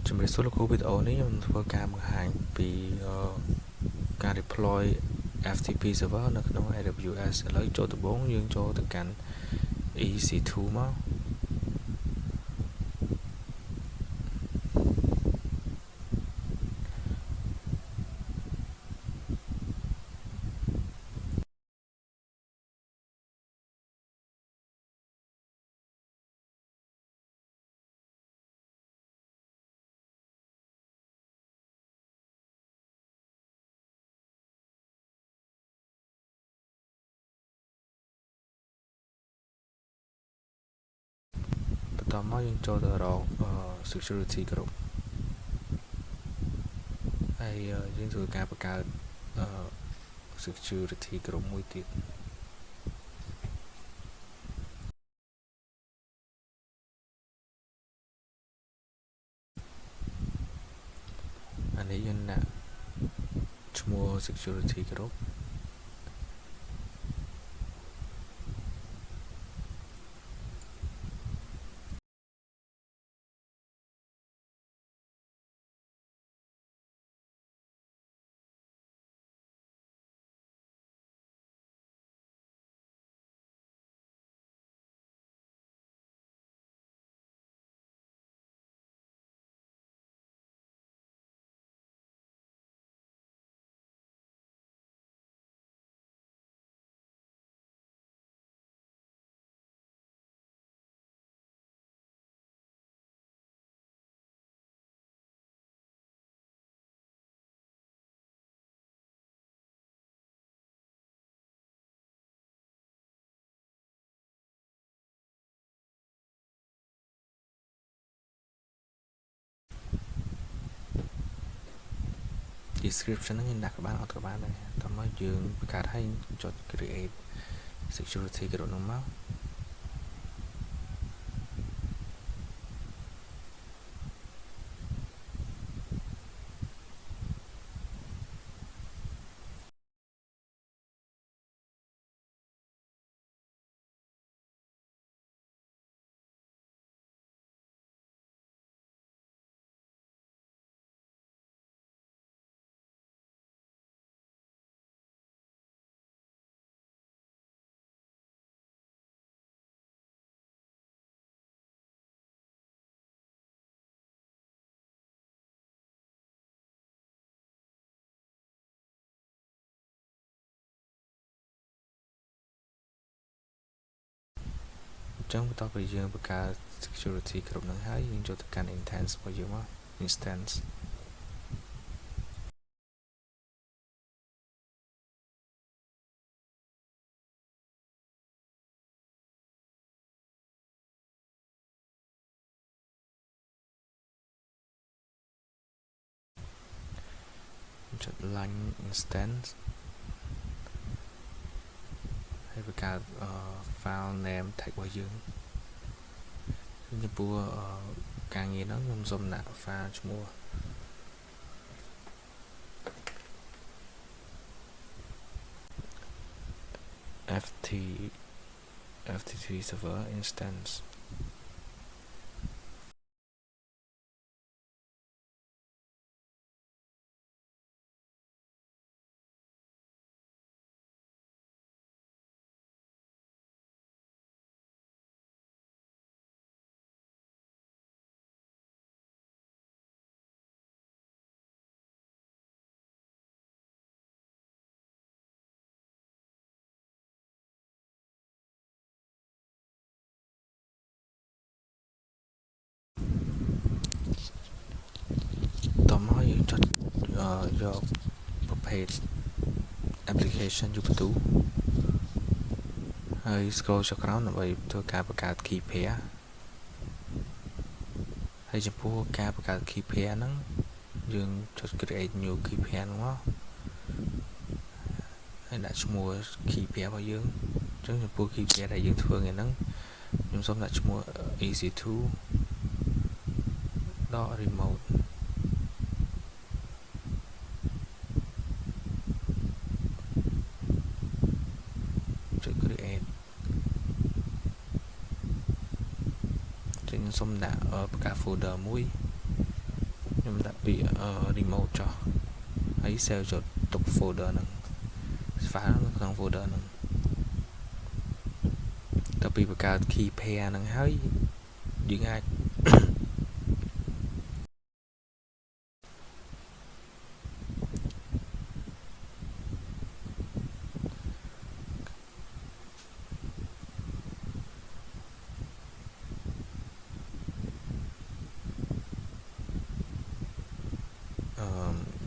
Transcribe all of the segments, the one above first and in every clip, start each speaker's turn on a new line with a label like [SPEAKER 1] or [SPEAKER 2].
[SPEAKER 1] ជំរាបសួរលោកគ្រូវីដេអូនេះខ្ញុំធ្វើការបង្ហាញពីការ deploy FTP server នៅក្នុង AWS ឥឡូវចូលដំបូងយើងចូលទៅកាន់ EC2 មកបន្តមកយើងចូលទៅរក security group ហើយយើងធ្វើការបង្កើត security group មួយទៀតអានេះយើងដាក់ឈ្មោះ security group description ហ្នឹងយើងដាក់ក៏បានអត់ក៏បានដែរតោះមកយើងបង្កើតឲ្យចុច create security group ហ្នឹងមក ចឹងបន្ទាប់ពីយើងបង្កើត security គ្រប់នឹងហើយយើងចូលទៅកាន់ instance របស់យើងមក instanceចុច line instance ហើយបង្កើតfile name tag របស់យើងចំពោះការងារហ្នឹងខ្ញុំសូមដាក់ file ឈ្មោះ FTP server instanceតោះមកយើងចុចយកប្រភេទ application Ubuntu ហើយ scroll ចុះក្រោមដើម្បីធ្វើការបង្កើត key pair ហើយចំពោះការបង្កើត key pair ហ្នឹងយើងចុច create new key pair ហ្នឹងមកហើយដាក់ឈ្មោះ key pair របស់យើងអញ្ចឹងចំពោះ key pair ដែលយើងធ្វើថ្ងៃហ្នឹងខ្ញុំសូមដាក់ឈ្មោះ EC2 .remote create ចឹងខ្ញុំសូមដាក់បង្កើត folder មួយ remote ចុះហើយ save ចូលទុក folder ហ្នឹង file នៅក្នុង folder ហ្នឹងដល់ពីបង្កើត key pair ហ្នឹងហើយយើងអាច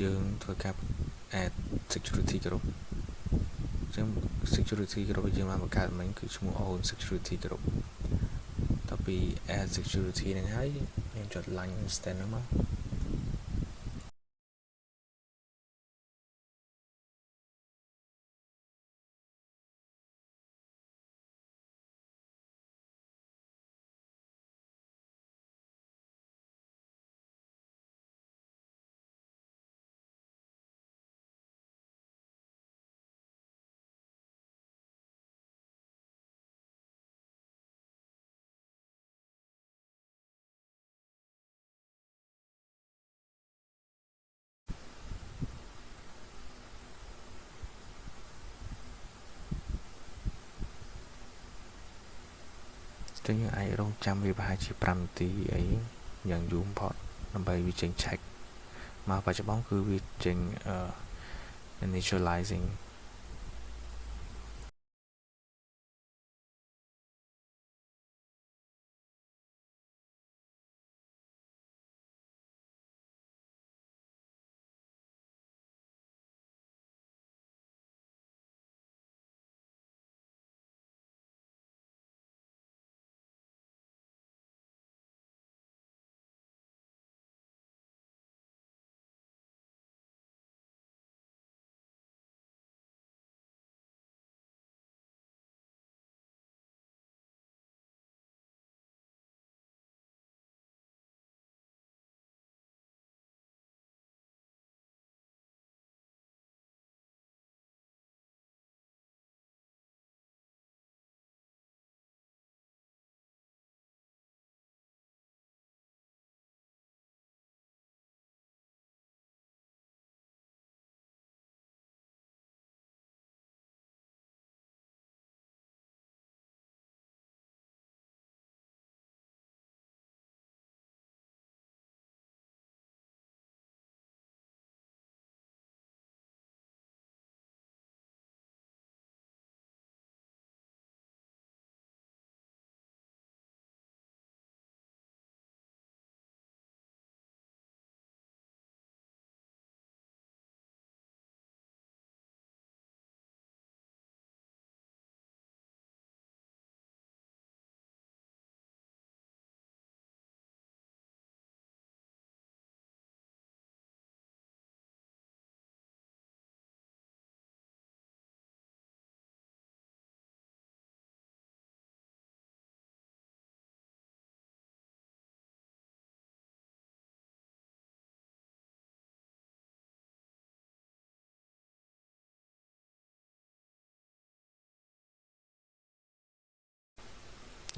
[SPEAKER 1] យើងធ្វើការ add security group ចឹង security group យើងបានបង្កើតមិញគឺឈ្មោះ own security group ដល់ពី add security ហ្នឹងហើយយើងចុច line instance ហ្នឹងមកចឹងយើងអាចរងចាំវាប្រហែលជា5នាទីអីយ៉ាងយូរបំផុតដើម្បីវាចេញ check មកបច្ចុប្បន្នគឺវាចេញ initializing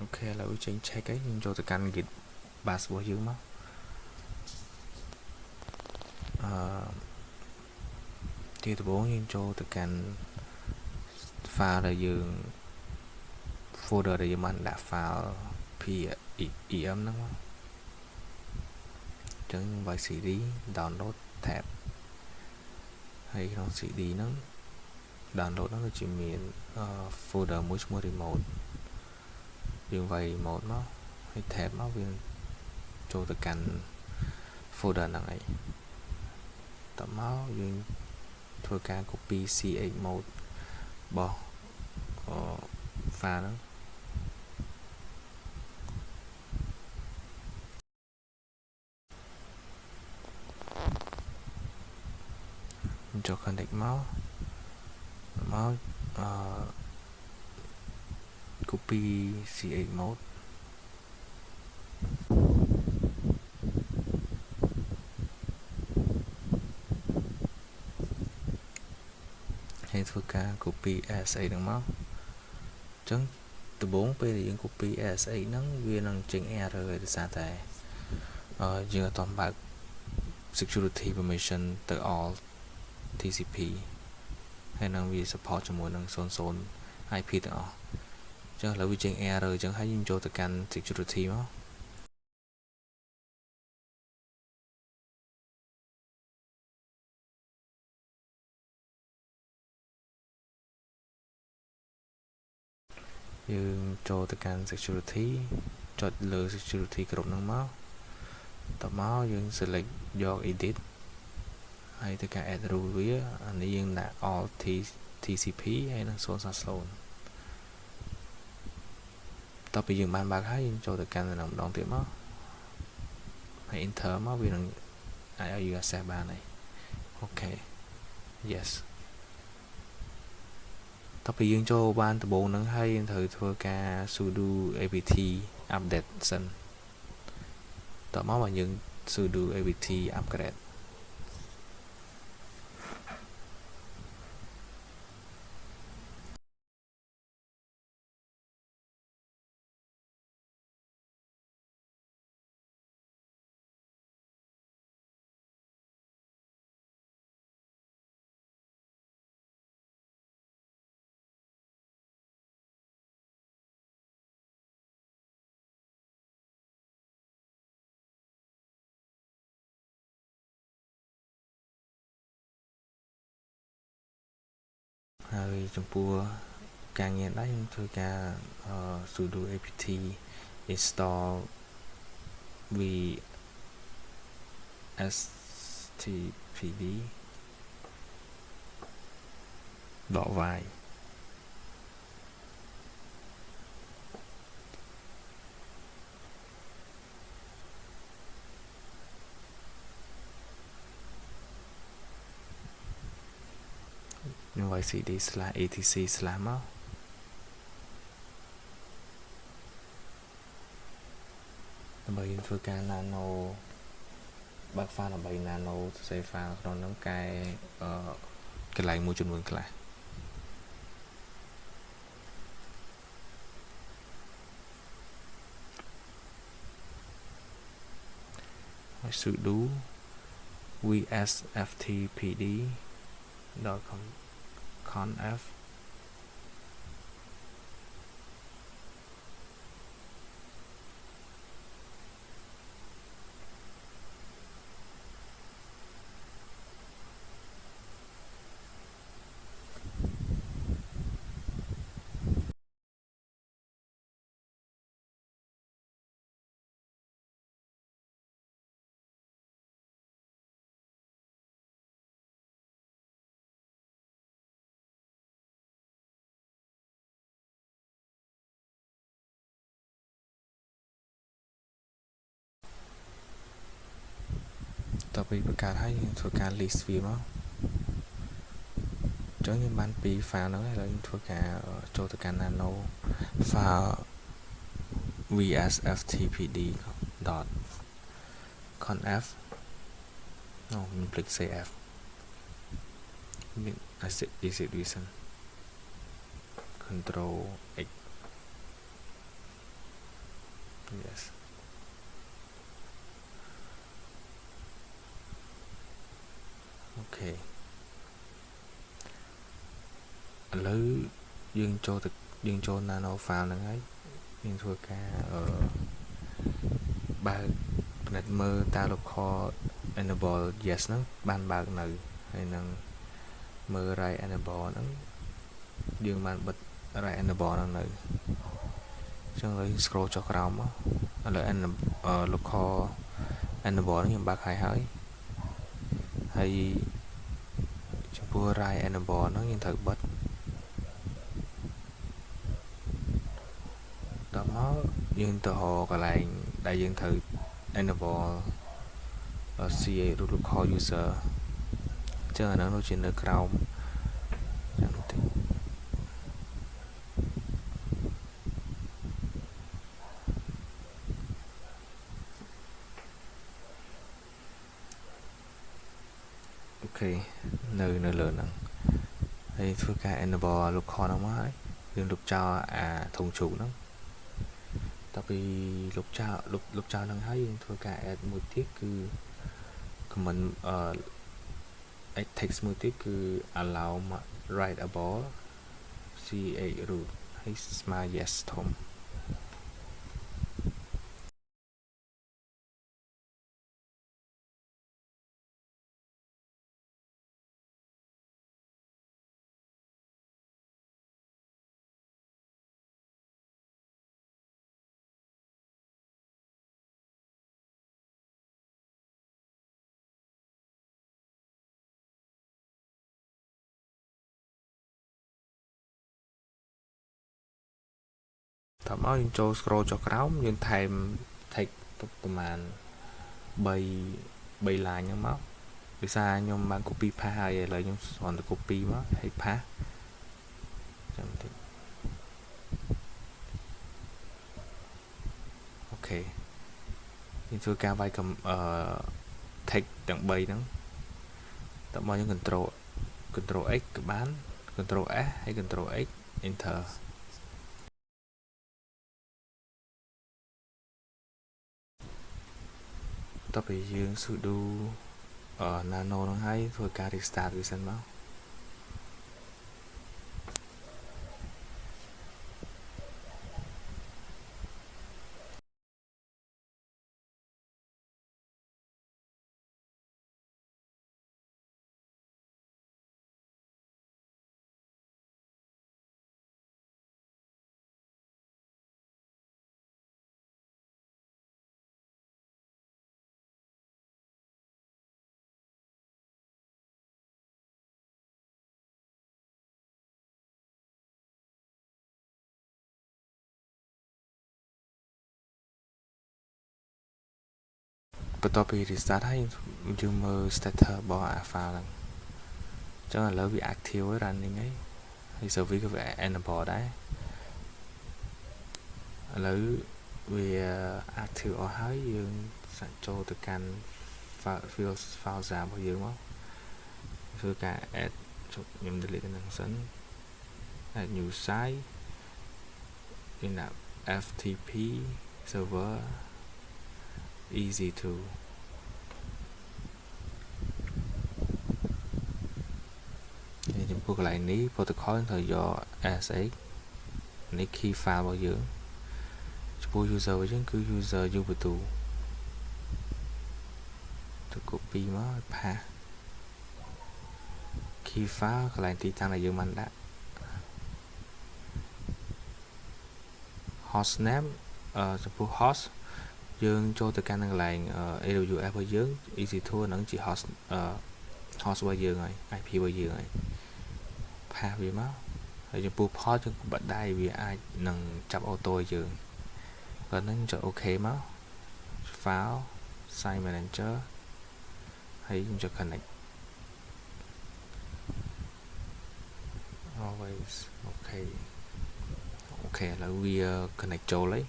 [SPEAKER 1] អូខេឥឡូវចេញ check ហើយយើងចូលទៅកាន់ git bash របស់យើងមកទីដំបូងយើងចូលទៅកាន់ file ដែលយើង folder ដែលយើងបានដាក់ file pem ហ្នឹងមកអញ្ចឹងយើងវាយ cd download tab ហើយក្នុង cd ហ្នឹង download ហ្នឹងគឺជាមាន folder មួយឈ្មោះ remote យើងវាយ remote មកហើយ tab មកវាចូលទៅកាន់ folder ហ្នឹងឯងតមកយើងធ្វើការ copy ch mode របស់ file ហ្នឹងចូល connect មកcopy ch mode ហើយធ្វើការ copy asa ហ្នឹងមកអញ្ចឹងដំបូងពេលដែលយើង copy asa ហ្នឹងវានឹងចេញ error ដោយសារតែយើងអត់ទាន់បើក security permission ទៅ all TCP ហើយនឹងវា support ជាមួយនឹង00 IP ទាំងអស់អញ្ចឹងឥឡូវវាចេញ error អញ្ចឹងហើយយើងចូលទៅកាន់ security មកយើងចូលទៅកាន់ security ចុចលើ security គ្រប់ហ្នឹងមកតមកយើង select យក edit ហើយទៅការ add rule វាអានេះយើងដាក់ all TCP ហើយនឹង0/0តទៅយើងបានបើកហើយយើងចូលទៅកាន់ម្ដងទៀតមកហើយ enter មកវានឹងអាចឲ្យយើង access បានហើយអូខេ yes តទៅយើងចូលបានដំបូងហ្នឹងហើយយើងត្រូវធ្វើការ sudo apt update សិនតមកបើយើង sudo apt upgrade ហើយចំពោះការងារដែរយើងធ្វើការ sudo apt install vstpd .y នឹង cd/etc/ មកដើម្បីយើងធ្វើការ nano បើក file ដើម្បី nano save file ក្នុងហ្នឹងកែកន្លែងមួយចំនួនខ្លះហើយ sudo vsftpd .confតទៅបង្កើតហើយយើងធ្វើការ list វាមកអញ្ចឹងយើងបានពី file ហ្នឹងហើយឥឡូវយើងធ្វើការចូលទៅកាន់ nano file vsftpd .conf ខ្ញុំភ្លេច cf exit reason control x yesអូខេឥឡូវយើងចូល nano file ហ្នឹងហើយយើងធ្វើការបើកពិនិត្យមើលតើ local enable yes ហ្នឹងបានបើកនៅហើយនឹងមើល right enable ហ្នឹងយើងបានបិទ right enable ហ្នឹងនៅអញ្ចឹងឥឡូវ scroll ចុះក្រោមមកឥឡូវ local enable ហ្នឹងខ្ញុំបើកហើយចំពោះ right enable ហ្នឹងយើងត្រូវបិទដល់មកយើងទៅរកកន្លែងដែលយើងត្រូវ enable ca local user អញ្ចឹងអាហ្នឹងដូចជានៅក្រោមចាំបន្តិចអូខេនៅលើហ្នឹងហើយធ្វើការ enable local ហ្នឹងមកហើយយើងលុបចោលអាធុងជ្រូកហ្នឹងតទៅពីលុបចោលហ្នឹងហើយយើងធ្វើការ add មួយទៀតគឺ recommend text មួយទៀតគឺ allow writable C8 root ហើយស្មើ yes ធំតមកយើងចូល scroll ចុះក្រោមយើងថែម text ប្រហែល3 line ហ្នឹងមកដោយសារខ្ញុំបាន copy paste ហើយឥឡូវខ្ញុំគ្រាន់តែ copy មកហើយ paste ចាំតិចអូខេយើងធ្វើការវាយtext ទាំង3ហ្នឹងតមកយើង control X ក៏បាន control S ហើយ control X enter តទៅយើង sudo nano ហ្នឹងហើយធ្វើការ restart វាសិនមកបន្ទាប់ពី restart ហើយយើងមើល status របស់ file ហ្នឹងអញ្ចឹងឥឡូវវា active ហើយ running ហើយ service ក៏វា enable ដែរឥឡូវវា active អស់ហើយយើងសាកចូលទៅកាន់ file jar របស់យើងមកធ្វើការ add ខ្ញុំ delete ហ្នឹងសិន add new site in FTP server easy to ចំពោះកន្លែងនេះ protocol ត្រូវយក SX នេះ key file របស់យើងចំពោះ user របស់យើងគឺ user ubuntu ទៅ copy មក paste key file កន្លែងទីតាំងដែលយើងបានដាក់ host name ចំពោះ host យើងចូលទៅកាន់កន្លែង AWS របស់យើង EC2 ហ្នឹងជា host របស់យើងហើយ IP របស់យើងហើយ pass វាមកហើយចំពោះ port យើងបិទដៃវាអាចនឹងចាប់ auto ឲ្យយើងគាត់ហ្នឹងចុច OK មក file site manager ហើយខ្ញុំចុច connect always OK ឥឡូវវា connect ចូលហើយ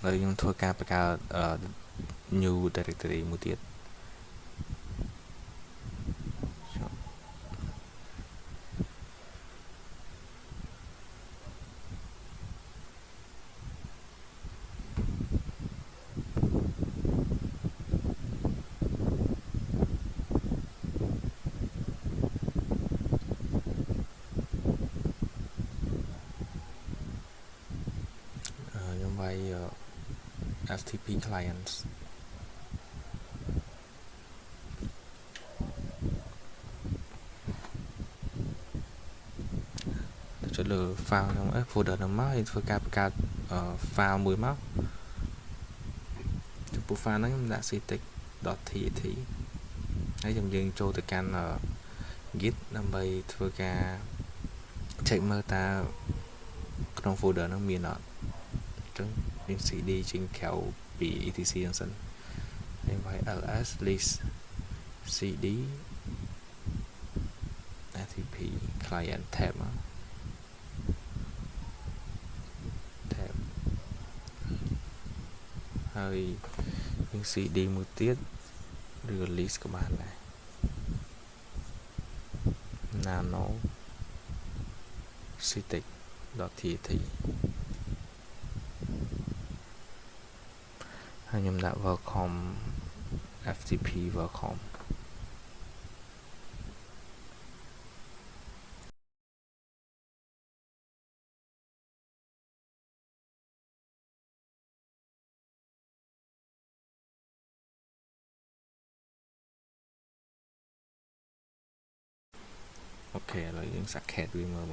[SPEAKER 1] ហើយខ្ញុំធ្វើការបង្កើត new directory មួយទៀតខ្ញុំវាយ FTP clients ចុចលើ file ហ្នឹង folder ហ្នឹងមកហើយធ្វើការបង្កើត file មួយមកចំពោះ file ហ្នឹងខ្ញុំដាក់ ctech.tat ហើយយើងចូលទៅកាន់ git ដើម្បីធ្វើការ check មើលតើក្នុង folder ហ្នឹងមានអត់អញ្ចឹងយើង cd ចេញក្រៅពី etc ហ្នឹងសិនហើយវាយ ls list cd FTP client tab មក tab ហើយយើង cd មួយទៀតឬ list ក៏បានដែរ nano ctech .tat ហើយខ្ញុំដាក់ welcome ftp welcome អូខេឥឡូវយើងសាក cat វាមើល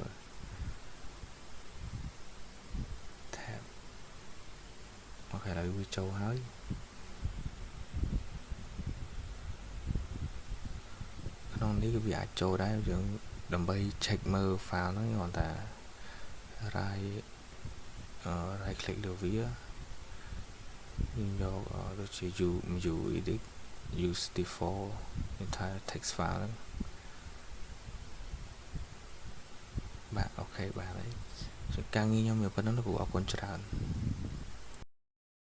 [SPEAKER 1] tab អូខេឥឡូវវាចូលហើយក្នុងនេះគឺវាអាចចូលដែរយើងដើម្បី check មើល file ហ្នឹងគ្រាន់តែ right click លើវាយើងយកដូចជា edit use default entire text file ហ្នឹងបាទអូខេបាទហើយការងារខ្ញុំវាប៉ុណ្ណឹងព្រោះអរគុណច្រើន